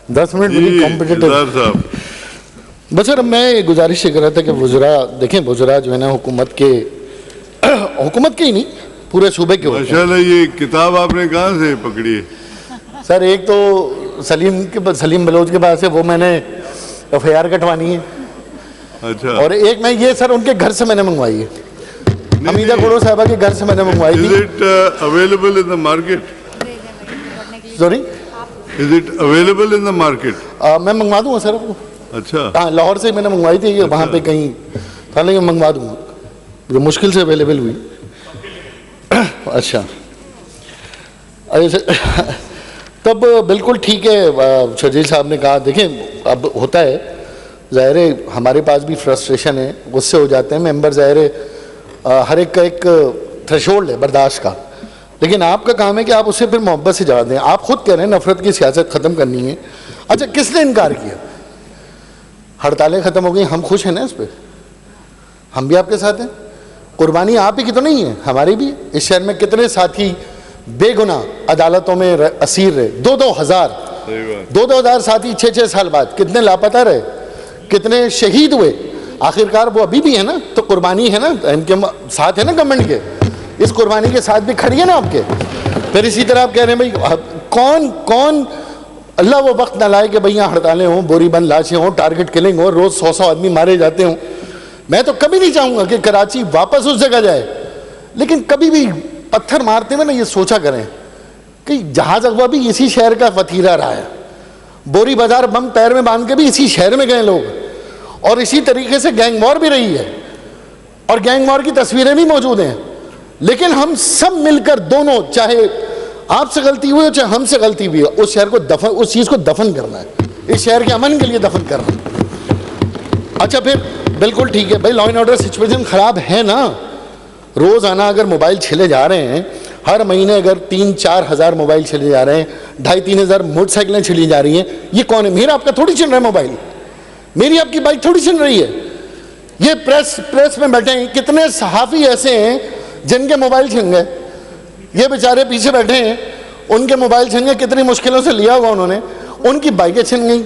10 minute बड़ी competitive साहब। बस सर, मैं गुजारिश ये कर रहा था कि वज़रा देखें, वज़रा जो है ना हुकूमत के ही नहीं पूरे सूबे के होते हैं। माशाल्लाह, ये किताब आपने कहाँ से पकड़ी है? सर एक तो सलीम बलोच के पास है, वो मैंने FIR कटवानी है। अच्छा। और एक मैं ये सर उनके घर से मैंने मंगवाई है, हमीदा गुड़ो साहबा के घर से मैंने मंगवाई इज थी। It available in the market? Sorry, is it available in the market? मैं मंगवा दूंगा सर आपको। अच्छा। हाँ, लाहौर से मैंने मंगवाई थी, ये वहाँ पे कहीं था, लेकिन मंगवा दूंगा, जो मुश्किल से अवेलेबल हुई। अच्छा, तब बिल्कुल ठीक है। शर्जील साहब ने कहा, देखें अब होता है, ज़ाहिर है हमारे पास भी फ्रस्ट्रेशन है, गुस्से हो जाते हैं मेंबर, ज़ाहिर है हर एक का एक थ्रेशोल्ड है बर्दाश्त का, लेकिन आपका काम है कि आप उसे फिर मोहब्बत से जवाब दें। आप खुद कह रहे हैं नफरत की सियासत ख़त्म करनी है। अच्छा, किसने इनकार किया? हड़तालें ख़त्म हो गई, हम खुश हैं ना इस पर, हम भी आपके साथ हैं। कुर्बानी आप ही की तो नहीं है, हमारी भी। इस शहर में कितने साथी बेगुनाह अदालतों में असीर रहे, 2-2 हज़ार साथी 6-6 साल बाद, कितने लापता रहे, कितने शहीद हुए, आखिरकार वो अभी भी है ना। तो कुर्बानी है ना, इनके साथ है ना गवर्नमेंट के, इस कुर्बानी के साथ भी खड़ी है ना आपके। फिर इसी तरह आप कह रहे हैं भाई कौन अल्लाह वो वक्त ना लाए कि भाई यहाँ हड़तालें हों, बोरी बंद लाशें हों, टारगेट किलिंग हो, रोज़ 100 आदमी मारे जाते हों। मैं तो कभी नहीं चाहूँगा कि कराची वापस उस जगह जाए, लेकिन कभी भी पत्थर मारते हुए ना ये सोचा करें कि जहाज अगवा भी इसी शहर का वतीरा रहा है, बोरी बाजार बम पैर में बांध के भी इसी शहर में गए लोग, और इसी तरीके से गैंग वॉर भी रही है, और गैंग वॉर की तस्वीरें भी मौजूद हैं। लेकिन हम सब मिलकर दोनों, चाहे आपसे गलती हुई हो चाहे हमसे गलती हुई हो, उस शहर को दफन, उस चीज़ को दफन करना है, इस शहर के अमन के लिए दफन करना है। अच्छा, फिर बिल्कुल ठीक है भाई, लॉ एंड ऑर्डर सिचुएशन ख़राब है ना। रोज़ाना अगर मोबाइल छिले जा रहे हैं, हर महीने अगर 3-4 हज़ार मोबाइल छिले जा रहे हैं, 2,5-3 हज़ार मोटरसाइकिलें छिली जा रही हैं, ये कौन है? मेरा आपका थोड़ी छिल रहा है मोबाइल, मेरी आपकी बाइक थोड़ी छिल रही है। ये प्रेस में बैठे हैं, कितने सहाफ़ी ऐसे हैं जिनके मोबाइल छिन गए, ये बेचारे पीछे बैठे हैं, उनके मोबाइल छिन गए, कितनी मुश्किलों से लिया होगा उन्होंने, उनकी बाइकें छिन गई।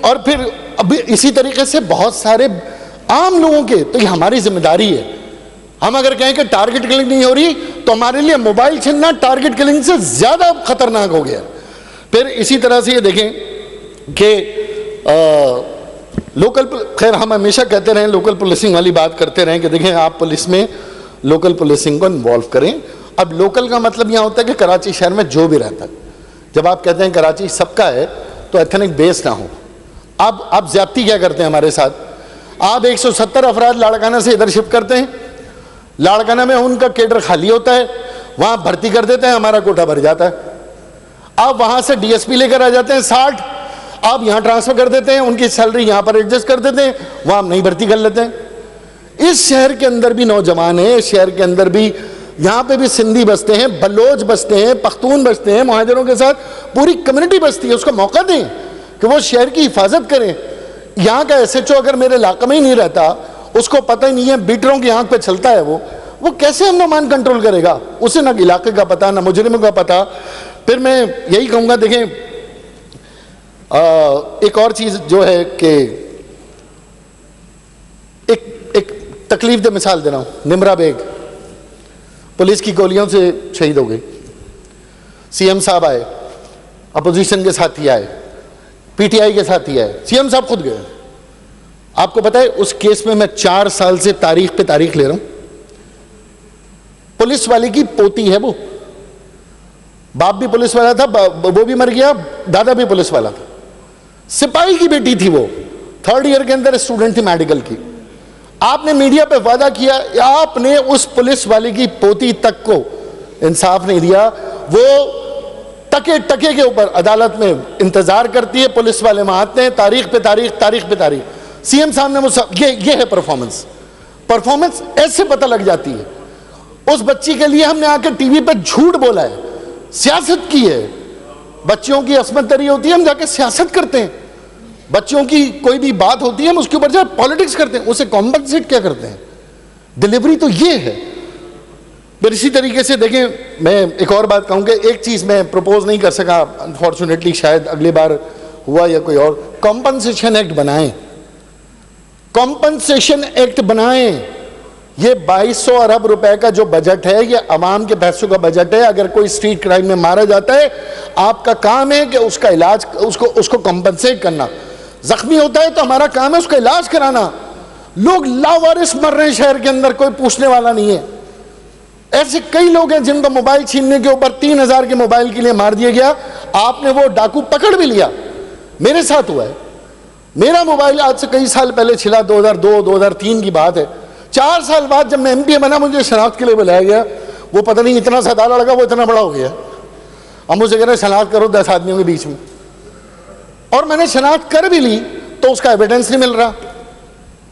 और फिर अभी इसी तरीके से बहुत सारे आम लोगों के, तो ये हमारी जिम्मेदारी है। हम अगर कहें कि टारगेट किलिंग नहीं हो रही, तो हमारे लिए मोबाइल छीनना टारगेट किलिंग से ज़्यादा खतरनाक हो गया। फिर इसी तरह से ये देखें कि लोकल, खैर हम हमेशा कहते रहें लोकल पुलिसिंग वाली बात करते रहें कि देखें आप पुलिस में लोकल पुलिसिंग को इन्वॉल्व करें। अब लोकल का मतलब यहाँ होता है कि कराची शहर में जो भी रहता है, जब आप कहते हैं कराची सबका है, तो एथनिक बेस ना हो। अब आप ज्यादती क्या करते हैं हमारे साथ? आप 170 अफराद लाड़काना से इधर शिफ्ट करते हैं, लाड़काना में उनका केडर खाली होता है, वहाँ भर्ती कर देते हैं, हमारा कोटा भर जाता है। आप वहाँ से DSP लेकर आ जाते हैं 60, आप यहाँ ट्रांसफ़र कर देते हैं, उनकी सैलरी यहाँ पर एडजस्ट कर देते हैं, वहाँ हम नहीं भर्ती कर लेते हैं। इस शहर के अंदर भी नौजवान हैं, इस शहर के अंदर भी, यहाँ पे भी सिंधी बसते हैं, बलोच बसते हैं, पख्तून बसते हैं, मुहाजिरों के साथ पूरी कम्युनिटी बसती है। उसको मौका दें कि वो शहर की हिफाजत करें। यहाँ का SHO अगर मेरे इलाके में ही नहीं रहता, उसको पता ही नहीं है, बीटरों की आंख पे चलता है, वो कैसे अमन कंट्रोल करेगा? उसे ना इलाके का पता, ना मुजरिमों का पता। फिर मैं यही कहूँगा, देखें एक और चीज़ जो है कि एक तकलीफ दे मिसाल दे रहा हूँ। निमरा बेग पुलिस की गोलियों से शहीद हो गई। CM साहब आए, अपोजिशन के साथी आए, PTI के साथी आए, CM साहब खुद गए। आपको पता है उस केस में मैं 4 साल से तारीख पे तारीख ले रहा हूं। पुलिस वाले की पोती है वो, बाप भी पुलिस वाला था, वो भी मर गया, दादा भी पुलिस वाला था, सिपाही की बेटी थी वो, 3rd ईयर के अंदर स्टूडेंट थी मेडिकल की। आपने मीडिया पे वादा किया, आपने उस पुलिस वाले की पोती तक को इंसाफ नहीं दिया। वो टके टके के ऊपर अदालत में इंतजार करती है, पुलिस वाले वहां आते हैं, तारीख पे तारीख, तारीख पे तारीख। CM साहब ने वो सब, ये है परफॉर्मेंस ऐसे पता लग जाती है। उस बच्ची के लिए हमने आकर टीवी पे झूठ बोला है, सियासत की है। बच्चियों की असमत दरी होती है, हम जाके सियासत करते हैं। बच्चों की कोई भी बात होती है, हम उसके ऊपर जाकर पॉलिटिक्स करते हैं, उसे कॉम्पनसेट क्या करते हैं? डिलीवरी तो ये है। फिर इसी तरीके से देखें, मैं एक और बात कहूँ कि एक चीज़ मैं प्रपोज नहीं कर सका अनफॉर्चुनेटली, शायद अगली बार हुआ या कोई और, कॉम्पनसेशन एक्ट बनाएं, कॉम्पनसेशन एक्ट बनाएं। ये 2200 अरब रुपए का जो बजट है, ये अवाम के पैसों का बजट है। अगर कोई स्ट्रीट क्राइम में मारा जाता है, आपका काम है कि उसका इलाज, उसको कॉम्पनसेट करना। जख्मी होता है तो हमारा काम है उसका इलाज कराना। लोग लावारिस मर रहे हैं शहर के अंदर, कोई पूछने वाला नहीं है। ऐसे कई लोग हैं जिनको मोबाइल छीनने के ऊपर 3000 के मोबाइल के लिए मार दिया गया, आपने वो डाकू पकड़ भी लिया। मेरे साथ हुआ है, मेरा मोबाइल आज से कई साल पहले छिला, 2002-2003 की बात है। 4 साल बाद जब मैं एमपी बना, मुझे शनाख्त के लिए बुलाया गया। वो पता नहीं इतना सदा लड़का, वो इतना बड़ा हो गया। अब मुझे कह रहे शनाख्त करो 10 आदमियों के बीच में, और मैंने शनाख्त कर भी ली तो उसका एविडेंस नहीं मिल रहा,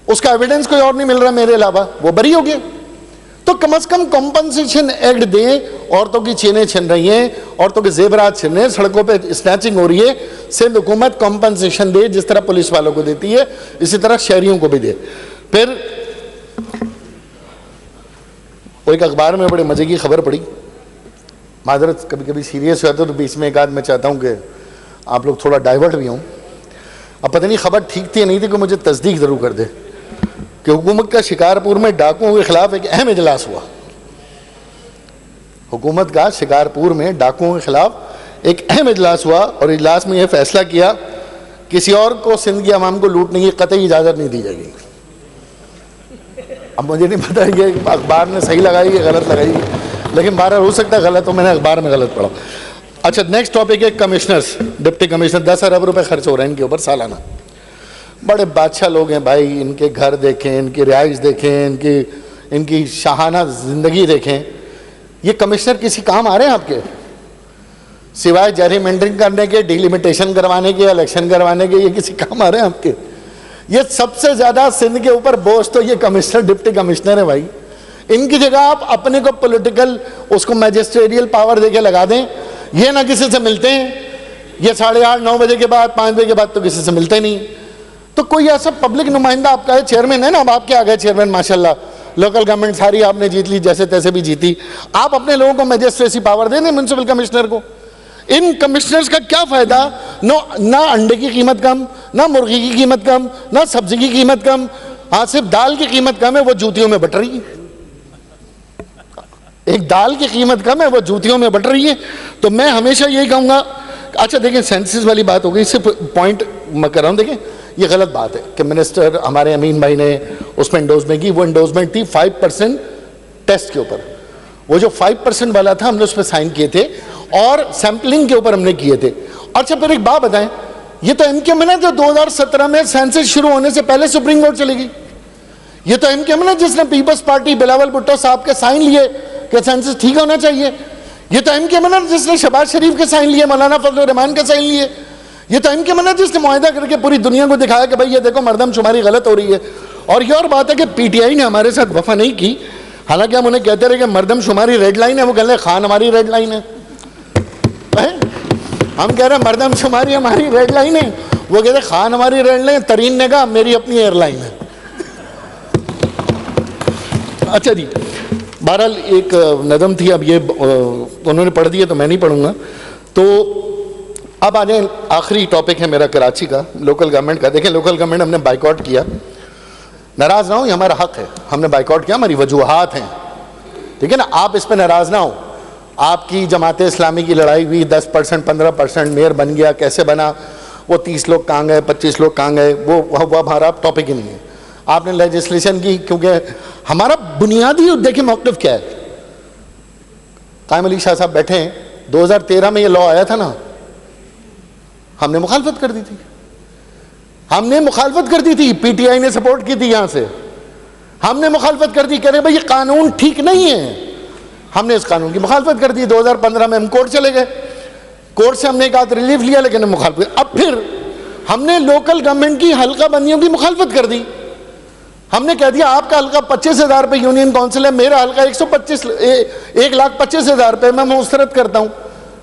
उसका एविडेंस कोई और नहीं मिल रहा मेरे अलावा, वो बरी हो गया। तो कम से कम कॉम्पनसेशन एक्ट दें। औरतों की चेनें छिन रही हैं, औरतों के जेवरात छिन रहे हैं, सड़कों पे स्नैचिंग हो रही है, सिंध हुकूमत कॉम्पनसेशन दे, जिस तरह पुलिस वालों को देती है इसी तरह शहरियों को भी दे। फिर एक अखबार में बड़े मजे की खबर पड़ी, माजरत कभी कभी सीरियस हो जाते तो बीच में एक आध मैं चाहता हूँ कि आप लोग थोड़ा डाइवर्ट भी हों। अब पता नहीं खबर ठीक थी या नहीं थी, कि मुझे तस्दीक जरूर कर दे कि हुकूमत का शिकारपुर में डाकुओं के खिलाफ एक अहम इजलास हुआ। हुकूमत का शिकारपुर में डाकुओं के खिलाफ एक अहम इजलास हुआ, और इजलास में यह फैसला किया किसी और को सिंध की आवाम को लूटने की कतई इजाज़त नहीं दी जाएगी। अब मुझे नहीं पता ये अखबार ने सही लगाई या गलत लगाई, लेकिन बहरहाल हो सकता है गलत हो, मैंने अखबार में गलत पढ़ा। अच्छा, नेक्स्ट टॉपिक है कमिश्नर्स, डिप्टी कमिश्नर। 10 अरब रुपए खर्च हो रहे हैं इनके ऊपर सालाना। बड़े बादशाह लोग हैं भाई, इनके घर देखें, इनकी रिहाइश देखें, इनकी शाहाना ज़िंदगी देखें। ये कमिश्नर किसी काम आ रहे हैं आपके? सिवाय जर्रीमेंडरिंग करने के, डिलिमिटेशन करवाने के, इलेक्शन करवाने के, ये किसी काम आ रहे हैं आपके? ये सबसे ज़्यादा सिंध के ऊपर बोझ तो ये कमिश्नर, डिप्टी कमिश्नर है भाई। इनकी जगह आप अपने को पॉलिटिकल, उसको मैजिस्ट्रेरियल पावर देके लगा दें। ये ना किसी से मिलते हैं, ये 8:30-9 बजे के बाद, 5 बजे के बाद तो किसी से मिलते नहीं। तो कोई ऐसा पब्लिक नुमाइंदा आपका है, चेयरमैन है ना, अब आपके आ गए चेयरमैन माशाल्लाह, लोकल गवर्नमेंट सारी आपने जीत ली, जैसे तैसे भी जीती। आप अपने लोगों को मैजिस्ट्रेसी पावर दे दें, म्युनिसिपल कमिश्नर को। इन कमिश्नर्स का क्या फायदा? ना अंडे की कीमत कम, ना मुर्गी की कीमत कम, ना सब्जी की कीमत कम, हाँ सिर्फ दाल की कीमत कम है, वो जूतियों में बट रही है। एक दाल की कीमत कम है, वो जूतियों में बट रही है। तो मैं हमेशा यही कहूंगा। अच्छा देखें, सेंसस वाली बात हो गई, सिर्फ पॉइंट मैं कर रहा हूं। देखें, ये गलत बात है कि मिनिस्टर हमारे अमीन भाई ने उसमें इंडोर्समेंट की। वो इंडोर्समेंट थी 5% टेस्ट के ऊपर। वो जो 5% वाला था, हमने उस पर साइन किए थे, और सैंपलिंग के ऊपर हमने किए थे। अच्छा फिर एक बात बताएं, ये तो एमकेएम है जो 2017 में सेंसस शुरू होने से पहले सुप्रीम कोर्ट चली गई। ये तो एमकेएम है जिसने पीपल्स पार्टी बिलावल भुट्टो साहब के साइन लिए कि सेंसस ठीक होना चाहिए। ये तो एमकेएम है जिसने शहबाज शरीफ के साइन लिए, मौलाना फजल रहमान के साइन लिए। ये तो एमकेएम है जिसने मुआहदा करके पूरी दुनिया को दिखाया कि भाई ये देखो मरदमशुमारी गलत हो रही है। और ये और बात है कि पीटीआई ने हमारे साथ वफा नहीं की, हालांकि हम उन्हें कहते रहे कि मरदमशुमारी रेड लाइन है, वो कह रहे खान हमारी रेड लाइन है। हम कह रहे हैं मरदमशुमारी हमारी रेड लाइन है, वो कहते खान हमारी रेड लाइन। तरीन ने कहा मेरी अपनी एयरलाइन है। अच्छा जी, बहरहाल एक नज़म थी, अब ये उन्होंने पढ़ दिया तो मैं नहीं पढ़ूंगा। तो अब आ जाए, आखिरी टॉपिक है मेरा कराची का, लोकल गवर्नमेंट का। देखें, लोकल गवर्नमेंट हमने बाइकआउट किया, नाराज ना हो, ये हमारा हक है। हमने बाइकआउट किया, हमारी वजूहात हैं, ठीक है ना। आप इस पर नाराज ना हो। आपकी जमात इस्लामी की लड़ाई हुई, 10%, 15% मेयर बन गया, कैसे बना, वो 30 लोग कहाँ गए, 25 लोग कहाँ गए, वो हमारा टॉपिक ही नहीं है। आपने लेजिस्लेशन की, क्योंकि हमारा बुनियादी देखिए मौक़िफ़ क्या है। कायम अली शाह साहब बैठे हैं, 2013 में ये लॉ आया था ना, हमने मुखालफत कर दी थी। हमने मुखालफत कर दी थी, पीटीआई ने सपोर्ट की थी। यहां से हमने मुखालफत कर दी, कह रहे भाई ये कानून ठीक नहीं है। हमने इस कानून की मुखालफत कर दी। 2015 में हम कोर्ट चले गए, कोर्ट से हमने एक आध रिलीफ लिया, लेकिन हम मुखालफत। अब फिर हमने लोकल गवर्नमेंट की हल्का बंदियों की मुखालफत कर दी। हमने कह दिया आपका हल्का 25,000 रुपये यूनियन काउंसिल है, मेरा हल्का 1,25,000 रुपये मैं मुस्तरद करता हूँ।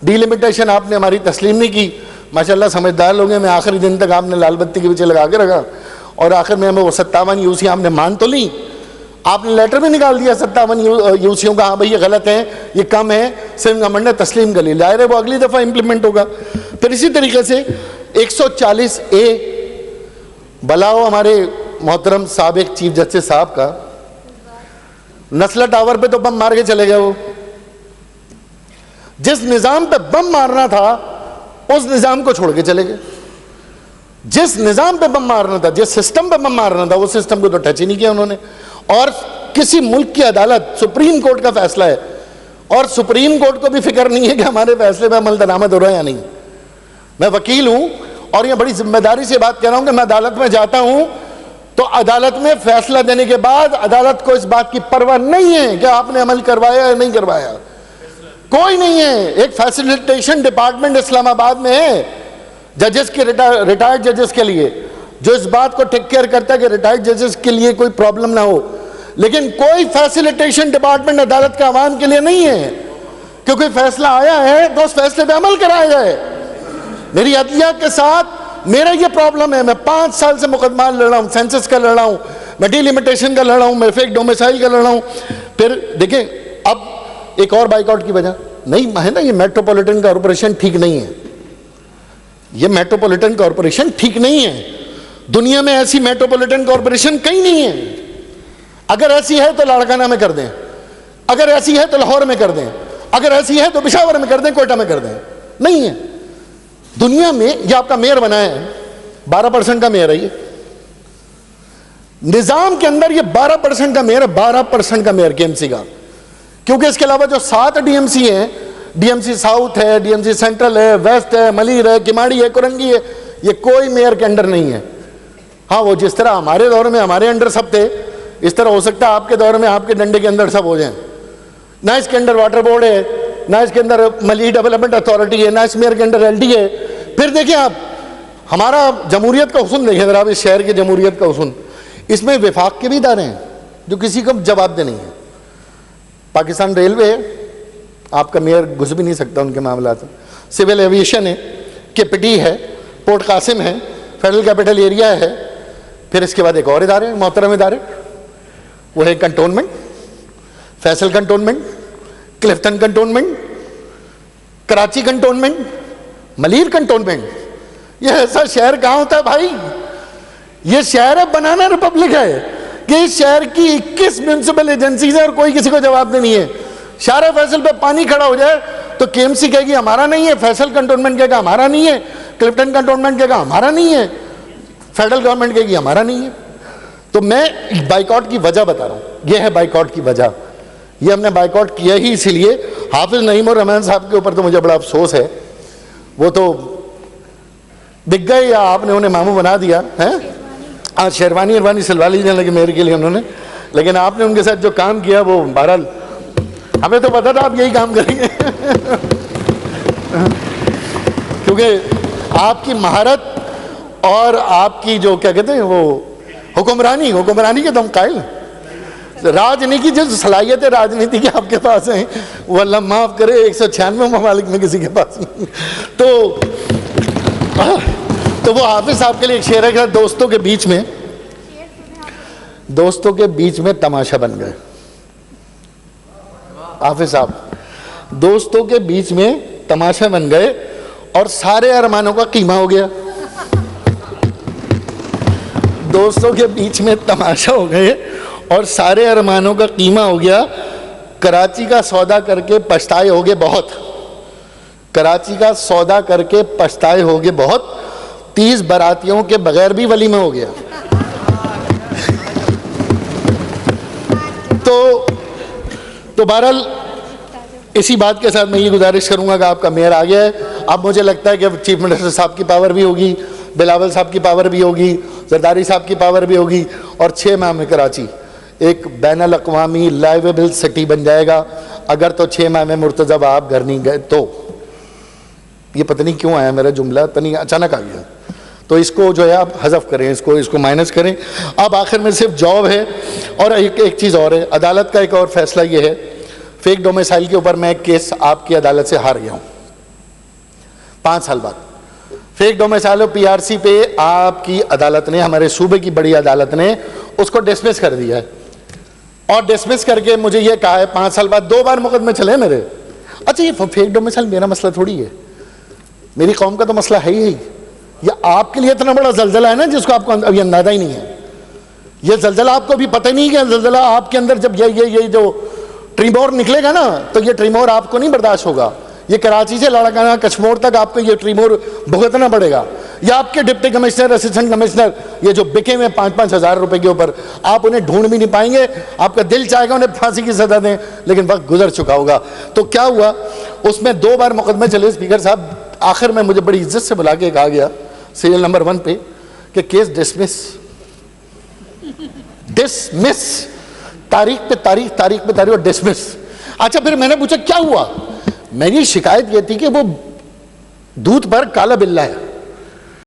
डिलिमिटेशन आपने हमारी तस्लीम नहीं की। माशाल्लाह समझदार लोग हैं, मैं आखिरी दिन तक आपने लाल बत्ती के पीछे लगा के रखा, और आखिर में हमें वो 57 यूसी आपने मान तो ली, आपने लेटर भी निकाल दिया 57 यूसियों का, हाँ भाई ये गलत है, ये कम है, सिंध गवर्नमेंट ने तस्लीम कर ली। जाहिर है वो अगली दफ़ा इंप्लीमेंट होगा। फिर इसी तरीके से 140A बलाओ हमारे मोहतरम साबिक चीफ जस्टिस साहब का, नस्ला टावर पे तो बम मार के चले गए। वो जिस निजाम पे बम मारना था उस निजाम को छोड़ के चले गए। जिस निजाम पे बम मारना था, जिस सिस्टम पे बम मारना था, उस सिस्टम को तो टच ही नहीं किया उन्होंने। और किसी मुल्क की अदालत, सुप्रीम कोर्ट का फैसला है, और सुप्रीम कोर्ट को भी फिक्र नहीं है कि हमारे फैसले पे अमल दरामद हो रहा है या नहीं। मैं वकील हूं और ये बड़ी जिम्मेदारी से बात कर रहा हूं कि मैं अदालत में जाता हूं तो अदालत में फैसला देने के बाद अदालत को इस बात की परवाह नहीं है कि आपने अमल करवाया या नहीं करवाया, कोई नहीं है। एक फैसिलिटेशन डिपार्टमेंट इस्लामाबाद में है जजेस के, रिटायर्ड जजेस के लिए, जो इस बात को टेक केयर करता है कि रिटायर्ड जजेस के लिए कोई प्रॉब्लम ना हो। लेकिन कोई फैसिलिटेशन डिपार्टमेंट अदालत का आवाम के लिए नहीं है, क्योंकि फैसला आया है तो उस फैसले पे अमल कराया जाए। मेरी अदलिया के साथ मेरा ये प्रॉब्लम है। मैं 5 साल से मुकदमा लड़ रहा हूँ, सेंसस का लड़ रहा हूँ, मैं डिलिमिटेशन का लड़ रहा हूँ, मैं फेक डोमिसाइल का लड़ रहा हूँ। फिर देखें, अब एक और बाइकआउट की वजह नहीं है ना, ये मेट्रोपॉलिटन कॉरपोरेशन ठीक नहीं है। ये मेट्रोपॉलिटन कॉरपोरेशन ठीक नहीं है। दुनिया में ऐसी मेट्रोपॉलिटन कॉरपोरेशन कहीं नहीं है। अगर ऐसी है तो लाड़काना में कर दें, अगर ऐसी है तो लाहौर में कर दें, अगर ऐसी है तो पेशावर में कर दें, कोयटा में कर दें। नहीं है दुनिया में। ये आपका मेयर बना है, 12% का मेयर है ये निजाम के अंदर। ये 12% का मेयर है, 12% का मेयर केएमसी का, क्योंकि इसके अलावा जो 7 डीएमसी हैं, डीएमसी साउथ है, डीएमसी सेंट्रल है, वेस्ट है, मलीर है, किमाड़ी है, कुरंगी है, ये कोई मेयर के अंडर नहीं है। हाँ, वो जिस तरह हमारे दौर में हमारे अंडर सब थे, इस तरह हो सकता है आपके दौर में आपके डंडे के अंदर सब हो जाएं। ना इसके अंदर वाटर बोर्ड है, ना इसके अंदर मली डेवलपमेंट अथॉरिटी है, ना इस मेयर के अंदर एलडी है। फिर देखिए आप हमारा जमहूरियत का हुस्न देखें जरा, आप इस शहर की जमहूरियत का हुस्न, इसमें विफाक के भी इदारे हैं जो किसी को जवाब दे नहीं है। पाकिस्तान रेलवे है, आपका मेयर घुस भी नहीं सकता उनके मामला में। सिविल एविएशन है, केपीटी है, पोर्ट कासिम है, फेडरल कैपिटल एरिया है। फिर इसके बाद एक और इदारे, मोहतरम इदारे, वो है cantonment, Faisal cantonment, Clifton cantonment, Karachi cantonment, Malir cantonment. ये ऐसा शहर कहाँ होता है भाई? ये शहर है बनाना रिपब्लिक है कि इस शहर की 21 म्यूनिसिपल एजेंसीज है और कोई किसी को जवाब नहीं है। शारा फैसल पे पानी खड़ा हो जाए तो केएमसी कहेगी हमारा नहीं है, फैसल कंटोनमेंट कहेगा हमारा नहीं है, क्लिफ्टन कंटोनमेंट कहेगा हमारा नहीं है, फेडरल गवर्नमेंट कहेगी हमारा नहीं है। तो मैं बाइकआउट की वजह बता रहा हूँ, यह है बाइकआउट की वजह। ये हमने बाइकआउट किया ही इसीलिए, हाफिज नईम और रहमान साहब के ऊपर तो मुझे बड़ा अफसोस है, वो तो दिख गए या आपने उन्हें मामू बना दिया है। आज शेरवानी अरवानी सिलवा लीजिए लगे मेरे के लिए उन्होंने, लेकिन आपने उनके साथ जो काम किया वो बहरहाल हमें तो पता था आप यही काम करेंगे क्योंकि आपकी महारत और आपकी जो क्या कहते हैं वो हुक्मरानी के तुम कायल। राजनीति की जो सलाहियतें राजनीति की आपके पास हैं वो अल्लाह माफ करे 196 ममालिक में किसी के पास नहीं। तो वो हाफिज साहब के लिए एक शेर है, दोस्तों के बीच में तमाशा बन गए। हाफिज साहब दोस्तों के बीच में तमाशा बन गए और सारे अरमानों का कीमा हो गया। दोस्तों के बीच में तमाशा हो गए और सारे अरमानों का कीमा हो गया। कराची का सौदा करके पछताए होगे बहुत, कराची का सौदा करके पछताए होगे बहुत, 30 बारातियों के बगैर भी वलीमा हो गया। तो बहरहाल इसी बात के साथ मैं ये गुजारिश करूंगा कि आपका मेयर आ गया है। अब मुझे लगता है कि चीफ मिनिस्टर साहब की पावर भी होगी, बिलावल साहब की पावर भी होगी, जरदारी साहब की पावर भी होगी, और 6 माह में कराची एक बैनुल अक़वामी लाइवेबल सिटी बन जाएगा। अगर तो 6 माह में मुर्तज़ा आप घर नहीं गए तो, ये पता नहीं क्यों आया मेरा जुमला, तनी अचानक आ गया, तो इसको जो है आप हज़फ करें, इसको माइनस करें। अब आखिर में सिर्फ जॉब है। और एक चीज़ और है, अदालत का एक और फैसला ये है, फेक डोमिसाइल के ऊपर मैं एक केस आपकी अदालत से हार गया हूँ 5 साल बाद। फेक डोमिसाइल और पीआरसी पे आपकी अदालत ने, हमारे सूबे की बड़ी अदालत ने उसको डिसमिस कर दिया है, और डिसमिस करके मुझे ये कहा है 5 साल बाद 2 बार मुकदमे चले मेरे। अच्छा, ये फेक डोमिसाइल मेरा मसला थोड़ी है, मेरी कौम का तो मसला है ही। ये आपके लिए इतना बड़ा जलजला है ना जिसको आपको अभी अंदाजा ही नहीं है। ये जलजला आपको अभी पता ही नहीं है। जलजला आपके अंदर जब ये जो ट्रिमोर निकलेगा ना, तो ये ट्रिमोर आपको नहीं बर्दाश्त होगा। ये कराची से लड़काना कश्मीर तक आपको ये ट्रिमोर भुगतना पड़ेगा। या आपके डिप्टी कमिश्नर, असिस्टेंट कमिश्नर, ये जो बिके हुए 5-5 हज़ार रुपए के ऊपर, आप उन्हें ढूंढ भी नहीं पाएंगे। आपका दिल चाहेगा उन्हें फांसी की सजा दें, लेकिन वक्त गुजर चुका होगा। तो क्या हुआ, उसमें 2 बार मुकदमे चले। स्पीकर साहब, आखिर में मुझे बड़ी इज्जत से बुला के कहा गया सीरियल नंबर 1 पे कि केस डिसमिस, तारीख पे तारीख और डिसमिस। अच्छा, फिर मैंने पूछा क्या हुआ। मेरी शिकायत यह थी कि वो दूध पर काला बिल्ला है।